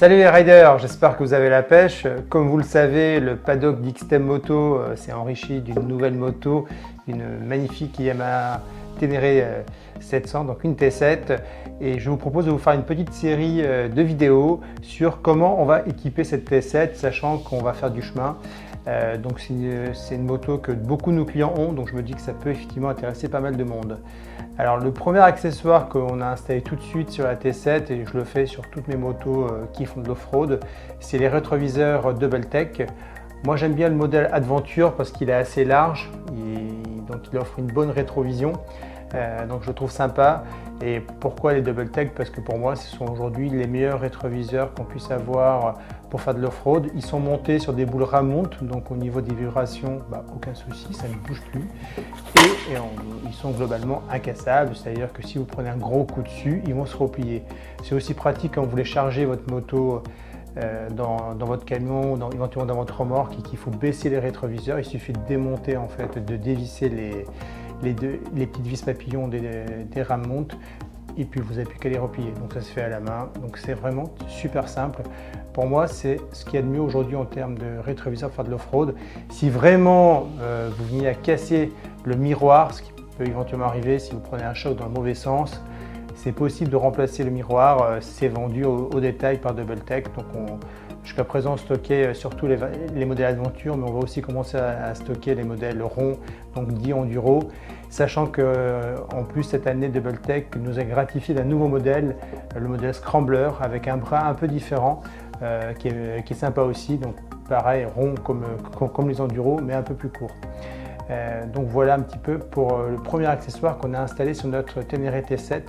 Salut les riders, j'espère que vous avez la pêche. Comme vous le savez, le paddock d'XTEM Moto s'est enrichi d'une nouvelle moto, une magnifique Yamaha Ténéré 700, donc une T7. Et je vous propose de vous faire une petite série de vidéos sur comment on va équiper cette T7, sachant qu'on va faire du chemin. Donc c'est une moto que beaucoup de nos clients ont, donc je me dis que ça peut effectivement intéresser pas mal de monde. Alors le premier accessoire qu'on a installé tout de suite sur la T7, et je le fais sur toutes mes motos qui font de l'off-road, c'est les rétroviseurs Double Tech. Moi j'aime bien le modèle Adventure parce qu'il est assez large, donc il offre une bonne rétrovision, donc je le trouve sympa. Et pourquoi les Double Tech? Parce que pour moi ce sont aujourd'hui les meilleurs rétroviseurs qu'on puisse avoir pour faire de l'off-road. Ils sont montés sur des boules ramontes, donc au niveau des vibrations, aucun souci, ça ne bouge plus. Et ils sont globalement incassables, c'est-à-dire que si vous prenez un gros coup dessus, ils vont se replier. C'est aussi pratique quand vous voulez charger votre moto dans votre camion, éventuellement dans votre remorque, et qu'il faut baisser les rétroviseurs. Il suffit de démonter, en fait, de dévisser les petites vis papillons des rames montes, et puis vous n'avez plus qu'à les replier. Donc ça se fait à la main, donc c'est vraiment super simple. Pour moi, c'est ce qu'il y a de mieux aujourd'hui en termes de rétroviseur pour faire de l'off-road. Si vraiment vous venez à casser le miroir, ce qui peut éventuellement arriver si vous prenez un choc dans le mauvais sens, c'est possible de remplacer le miroir. C'est vendu au détail par Double Tech. Donc jusqu'à présent, on stockait surtout les modèles Adventure, mais on va aussi commencer à stocker les modèles ronds, donc dits Enduro, sachant qu'en plus cette année Double Tech nous a gratifié d'un nouveau modèle, le modèle Scrambler, avec un bras un peu différent, qui est sympa aussi. Donc pareil, rond comme les Enduro, mais un peu plus court. Donc voilà un petit peu pour le premier accessoire qu'on a installé sur notre Ténéré T7.